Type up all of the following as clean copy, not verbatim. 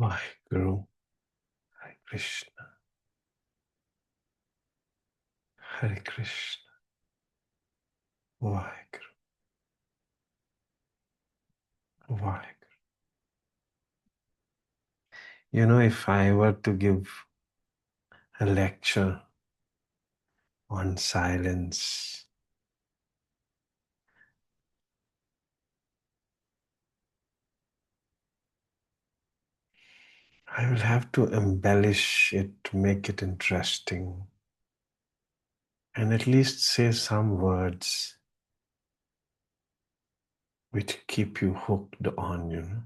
Vaheguru, Hare Krishna, Hare Krishna, Vaheguru, Vaheguru. You know, if I were to give a lecture on silence, I will have to embellish it to make it interesting and at least say some words which keep you hooked on, you know.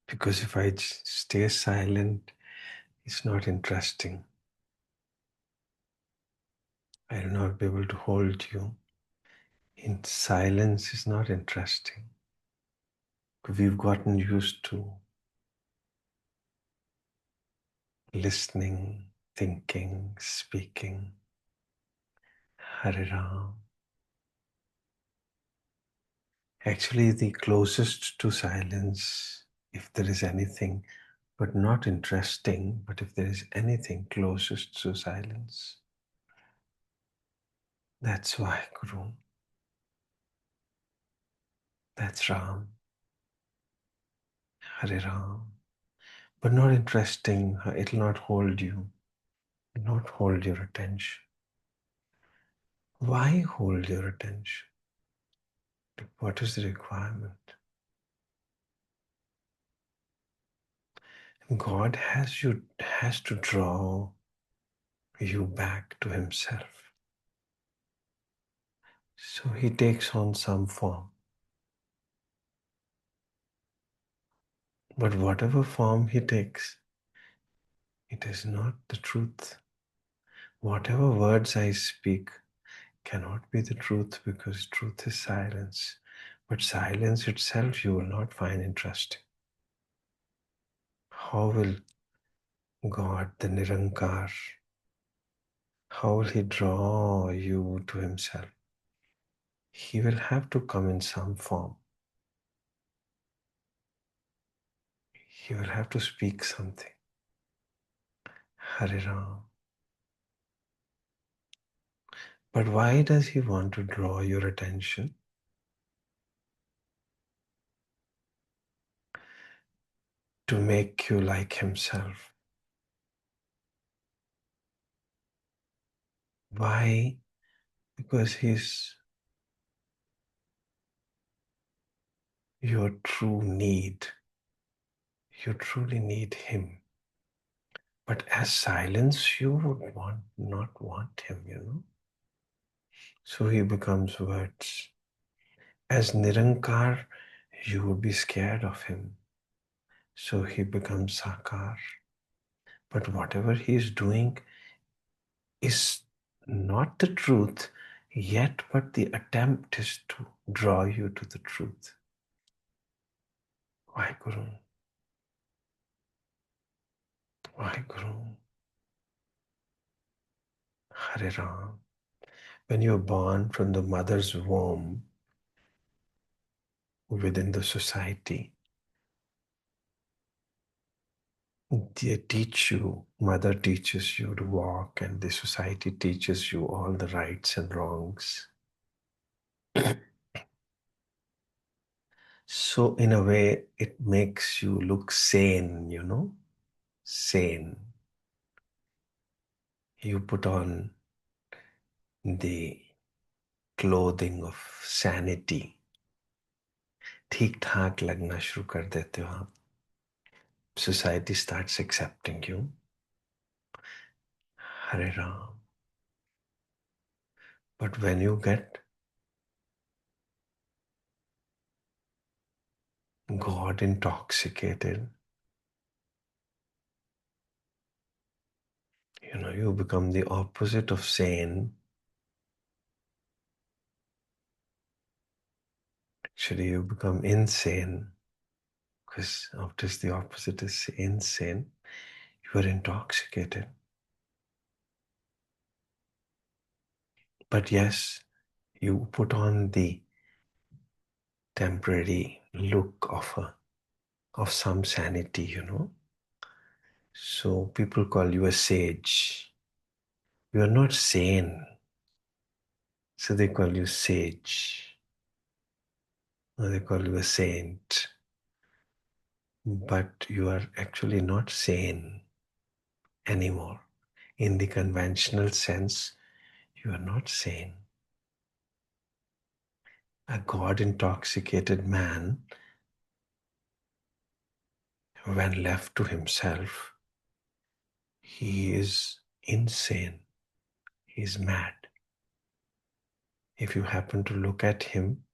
Because if I stay silent, it's not interesting. I will not be able to hold you. In silence is not interesting. We've gotten used to listening, thinking, speaking. Hare Ram. Actually, the closest to silence, if there is anything, but not interesting, but if there is anything closest to silence, that's Vaheguru. That's Ram. Hare Ram. But not interesting. It'll not hold you. It'll not hold your attention. Why hold your attention? What is the requirement? God has to draw you back to himself. So he takes on some form. But whatever form he takes, it is not the truth. Whatever words I speak cannot be the truth because truth is silence. But silence itself you will not find interesting. How will God, the Nirankar, how will he draw you to himself? He will have to come in some form. He will have to speak something. Hare Ram. But why does he want to draw your attention? To make you like himself. Why? Because he's your true need. You truly need him. But as silence, you would not want him, you know. So he becomes words. As Nirankar, you would be scared of him. So he becomes Sakar. But whatever he is doing is not the truth yet, but the attempt is to draw you to the truth. Vaheguru. Vaheguru. Hare Ram. When you're born from the mother's womb within the society, they teach you, mother teaches you to walk, and the society teaches you all the rights and wrongs. So, in a way, it makes you look sane, you know, sane. You put on the clothing of sanity. ठीक ठाक लगना शुरू कर देते हो आप. Society starts accepting you. Hare Ram. But when you get God intoxicated, you become the opposite of sane. Actually, you become insane, because after the opposite is insane, you are intoxicated. But yes, You put on the temporary look of some sanity, So people call you a sage. You are not sane. So they call you sage. Or they call you a saint. But you are actually not sane anymore. In the conventional sense, you are not sane. A God intoxicated man, when left to himself, he is insane. He is mad. If you happen to look at him,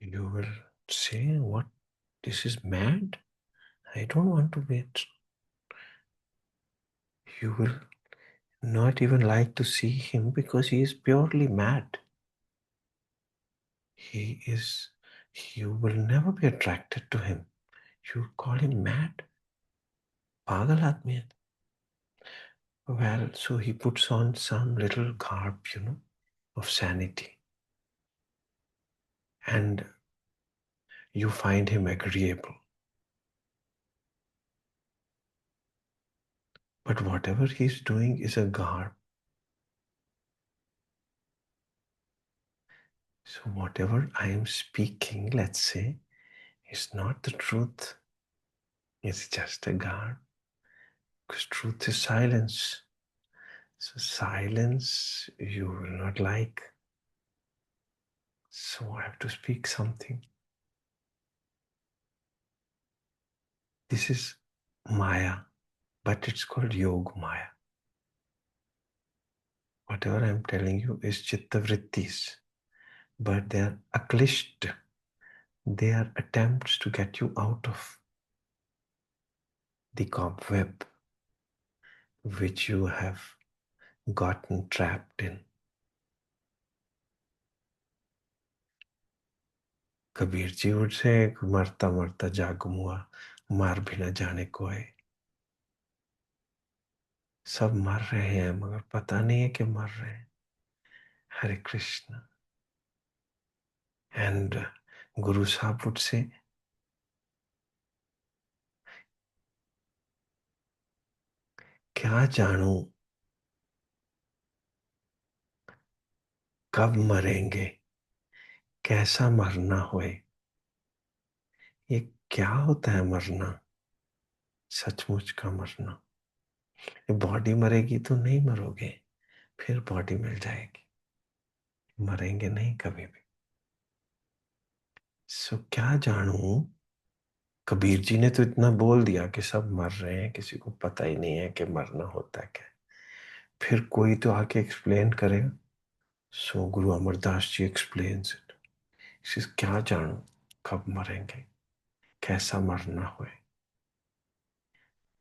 you will say, "What? This is mad? I don't want to be." You will not even like to see him because he is purely mad. He is, you will never be attracted to him. You call him mad. Pagal aadmi hai. Well, so he puts on some little garb, of sanity. And you find him agreeable. But whatever he's doing is a garb. So whatever I am speaking, let's say, is not the truth. It's just a garb. Because truth is silence. So silence you will not like. So I have to speak something. This is Maya, but it's called Yog Maya. Whatever I'm telling you is Chitta Vrittis, but they are aklisht. They are attempts to get you out of the cobweb which you have gotten trapped in. Kabir ji उठे मरता मरता जागुम हुआ मार भी न जाने को है सब मर रहे हैं मगर पता नहीं है कि मर रहे हैं हरे कृष्ण एंड गुरु साहब would say क्या जानू कब मरेंगे कैसा मरना होए ये क्या होता है मरना सचमुच का मरना ये बॉडी मरेगी तो नहीं मरोगे फिर बॉडी मिल जाएगी मरेंगे नहीं कभी भी सो क्या जानू कबीर जी ने तो इतना बोल दिया कि सब मर रहे हैं किसी को पता ही नहीं है कि मरना होता है क्या फिर कोई तो आके एक्सप्लेन करेगा सो गुरु अमरदास जी एक्सप्लेन्स इट क्या जानू कब मरेंगे कैसा मरना होए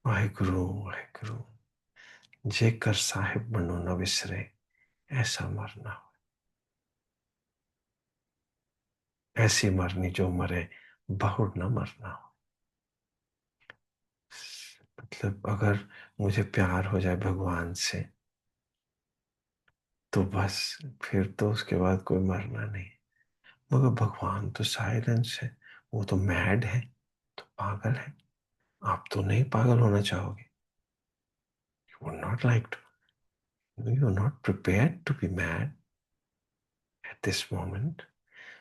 वाहिगुरु जेकर साहिब बनो न विसरे ऐसा मरना हो ऐसी मरनी जो मरे बहुर न मरना हो मतलब अगर मुझे प्यार हो जाए भगवान से तो बस फिर तो उसके बाद कोई मरना नहीं मगर भगवान तो साइलेंस है वो तो मैड है तो पागल है आप तो नहीं पागल होना चाहोगे you would not like to you are not prepared to be mad at this moment.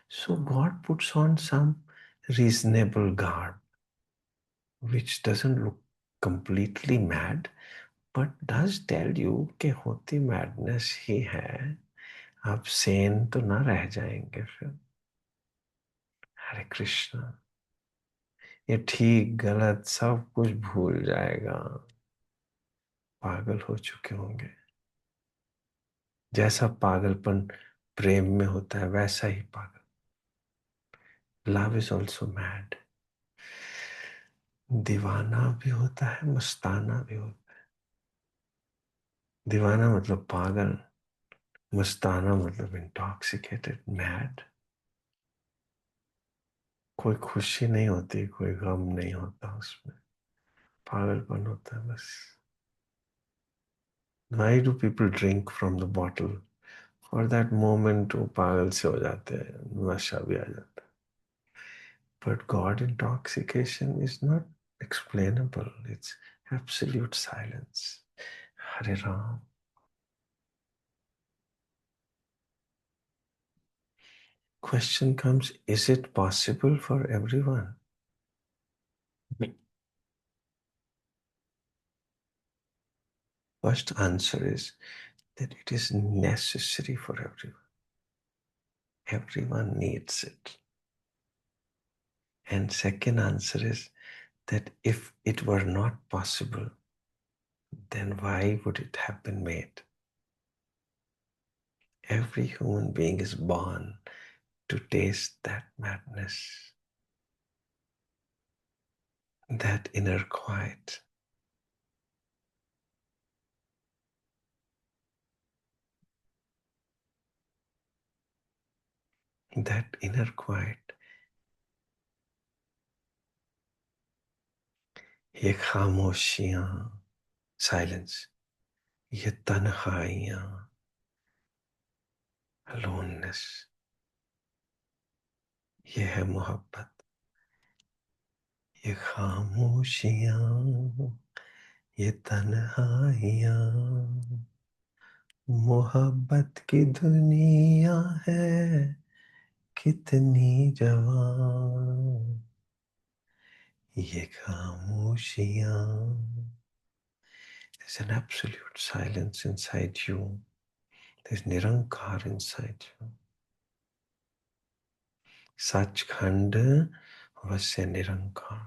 So God puts on some reasonable garb, which doesn't look completely mad, but does tell you कि होती madness ही है आप सेन तो ना रह जाएंगे फिर हरे कृष्ण ये ठीक गलत सब कुछ भूल जाएगा पागल हो चुके होंगे जैसा पागलपन प्रेम में होता है वैसा ही पागल लव इज ऑल्सो मैड दीवाना भी होता है मस्ताना भी होता है दीवाना मतलब पागल मस्ताना मतलब इंटॉक्सिकेटेड मैड कोई खुशी नहीं होती कोई गम नहीं होता उसमें पागलपन होता है बस why do people drink from the bottle for that moment वो पागल से हो जाते हैं, नशा भी आ जाता है. But God intoxication is not explainable. It's absolute silence. Hare Ram. Question comes, is it possible for everyone? First answer is that it is necessary for everyone. Everyone needs it. And second answer is that if it were not possible, then why would it have been made? Every human being is born to taste that madness, that inner quiet. That inner quiet, ये खामोशियां, silence, ये तन्हाइयां, aloneness, ये है मोहब्बत. ये खामोशियां, ये तन्हाइयां, मोहब्बत की दुनिया है कितनी जवान. ये खामोशियां. There's an absolute silence inside you. There's Nirankar inside you. Sachkhand वस्य निरंकार.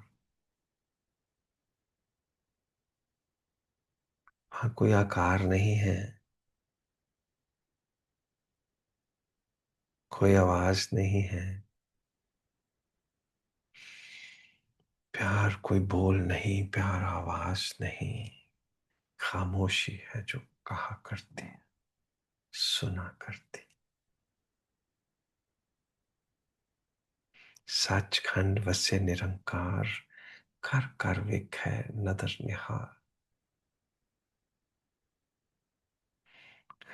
वहां कोई आकार नहीं है, कोई आवाज नहीं है, प्यार कोई बोल नहीं, प्यार आवाज नहीं, खामोशी है जो कहा करती, सुना करती. सचखंड वसे निरंकार, कर कर विख है नदर निहार.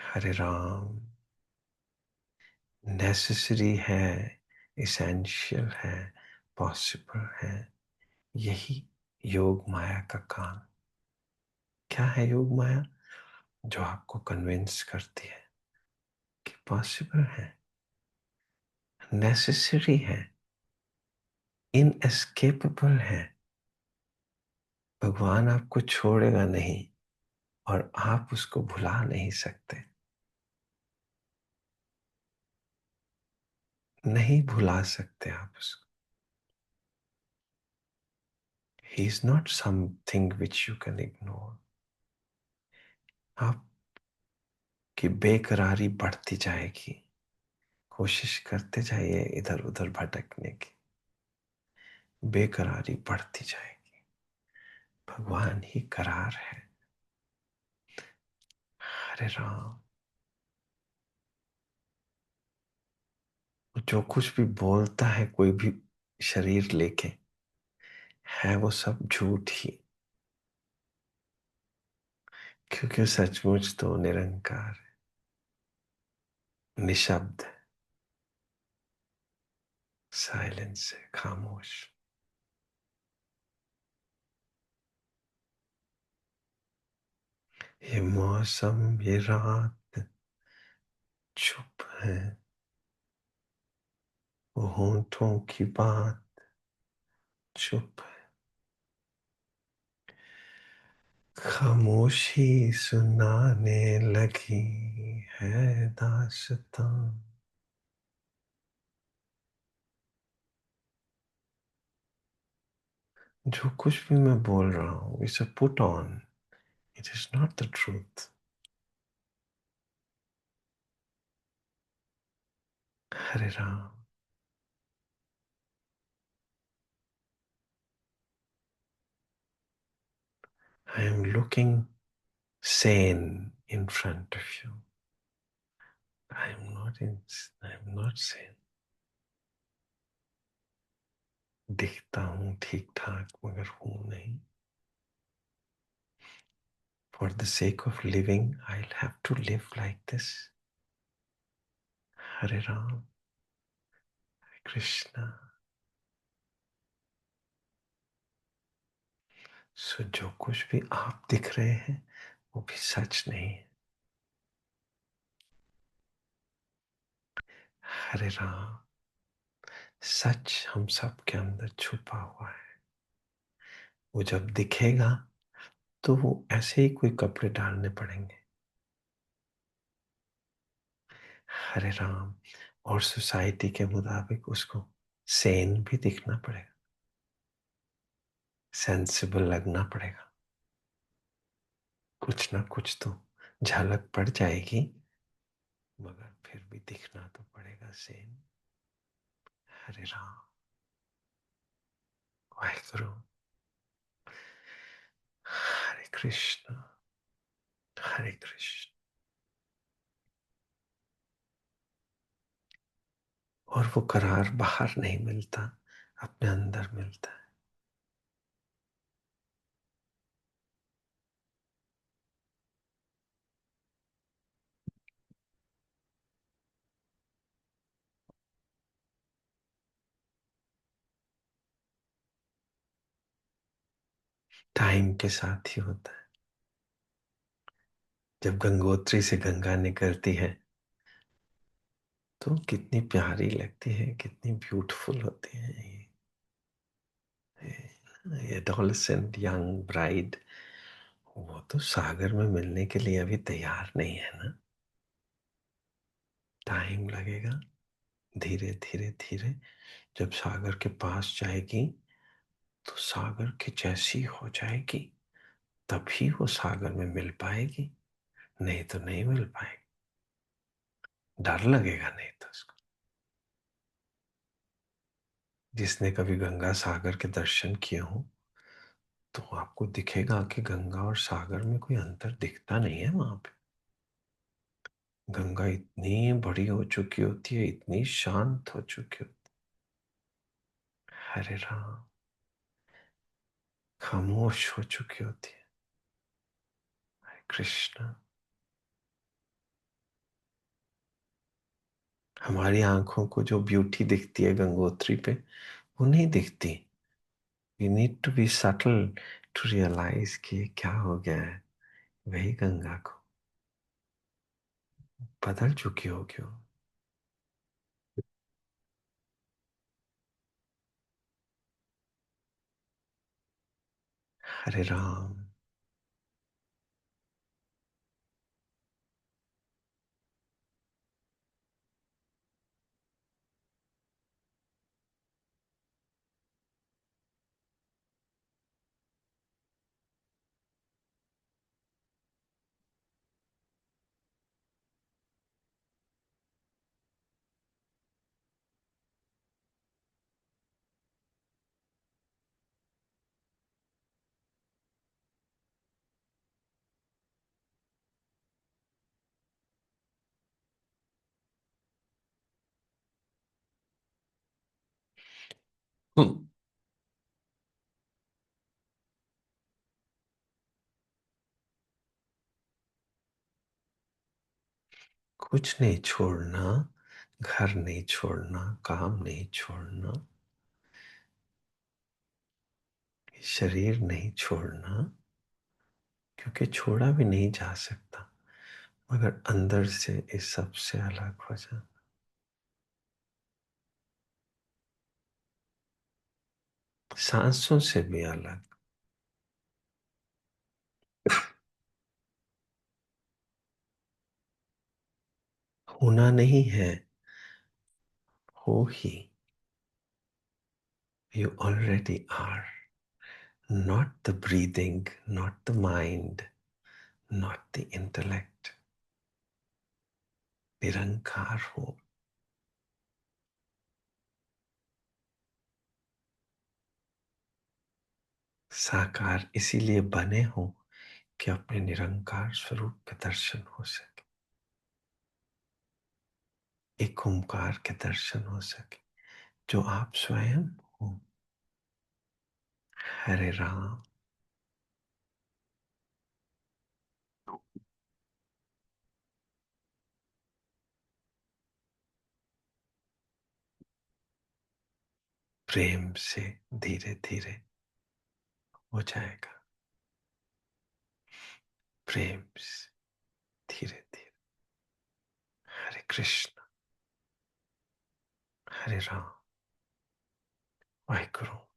हरे राम. नेसेसरी है, इसेंशियल है, पॉसिबल है. यही योग माया का काम. क्या है योग माया? जो आपको कन्विंस करती है कि पॉसिबल है, नेसेसरी है, इनएस्केपेबल है. भगवान आपको छोड़ेगा नहीं और आप उसको भुला नहीं सकते. नहीं भुला सकते आप उसको. He is not something which you can ignore. आपकी बेकरारी बढ़ती जाएगी, कोशिश करते जाइए इधर उधर भटकने की, बेकरारी बढ़ती जाएगी. भगवान ही करार है. हरे राम. जो कुछ भी बोलता है कोई भी शरीर लेके, है वो सब झूठ ही. क्योंकि सचमुच तो निरंकार है, निशब्द है, साइलेंस है, खामोश. ये मौसम, ये रात चुप है, वो होंठों की बात चुप है. खामोशी सुनाने लगी है दास्तां. जो कुछ भी मैं बोल रहा हूँ, it's a put on. It is not the truth. Hare Ram. I am looking sane in front of you. I am not in, I am not sane. दिखता हूँ ठीक ठाक मगर हूँ नहीं. For the sake of living, I'll have to live like this. हरे राम, कृष्णा। सो जो कुछ भी आप दिख रहे हैं वो भी सच नहीं है। हरे राम, सच हम सब के अंदर छुपा हुआ है। वो जब दिखेगा तो वो ऐसे ही कोई कपड़े डालने पड़ेंगे। हरे राम। और सोसाइटी के मुताबिक उसको सेन भी दिखना पड़ेगा, सेंसिबल लगना पड़ेगा। कुछ ना कुछ तो झलक पड़ जाएगी, मगर फिर भी दिखना तो पड़ेगा सेन। हरे राम। वाहेगुरु। हरे कृष्ण, हरे कृष्ण। और वो करार बाहर नहीं मिलता, अपने अंदर मिलता है। टाइम के साथ ही होता है। जब गंगोत्री से गंगा निकलती है तो कितनी प्यारी लगती है, कितनी ब्यूटीफुल होती है ये एडोलेसेंट यंग ब्राइड। वो तो सागर में मिलने के लिए अभी तैयार नहीं है ना। टाइम लगेगा। धीरे धीरे धीरे जब सागर के पास जाएगी तो सागर की जैसी हो जाएगी, तभी वो सागर में मिल पाएगी, नहीं तो नहीं मिल पाएगी। डर लगेगा नहीं तो उसको। जिसने कभी गंगा सागर के दर्शन किए हो तो आपको दिखेगा कि गंगा और सागर में कोई अंतर दिखता नहीं है। वहां पे गंगा इतनी बड़ी हो चुकी होती है, इतनी शांत हो चुकी होती है। हरे राम। खामोश हो चुकी होती है। हरे कृष्ण। हमारी आंखों को जो ब्यूटी दिखती है गंगोत्री पे, वो नहीं दिखती। We need to be subtle to realise कि क्या हो गया है। वही गंगा को बदल चुकी हो क्यों। हरे राम। कुछ नहीं छोड़ना, घर नहीं छोड़ना, काम नहीं छोड़ना, शरीर नहीं छोड़ना, क्योंकि छोड़ा भी नहीं जा सकता, मगर अंदर से इस सब से अलग हो जाना। सांसों से भी अलग। होना नहीं है, हो ही। You already are. Not the breathing, not the mind, not the intellect. निरंकार हो। साकार इसीलिए बने हो कि अपने निरंकार स्वरूप के दर्शन हो सके, एक ओंकार के दर्शन हो सके, जो आप स्वयं हो। हरे राम। प्रेम से धीरे धीरे हो जाएगा, प्रेम से धीरे धीरे। हरे कृष्ण, हरे राम, वाहिगुरु।